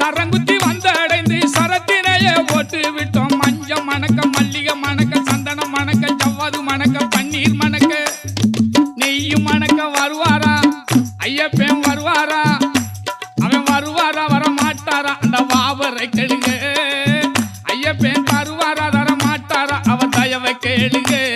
சரங்குத்தி வந்தடைந்து சரத்தினையே போட்டு விட்டோம். மஞ்சள் மணக்க, மல்லிகை மணக்க, சந்தனம் மணக்க, ஜவ்வாது மணக்க, பன்னீர் மணக்க, நெய்யும் மணக்க வருவாரா ஐயப்பன் வருவாரா? அவன் வருவாரா வர மாட்டாரா? அந்த வாவரை கேளுங்க. ஐயப்பன் தருவாரா தர மாட்டாரா? அவன் தயவை கேளுங்க.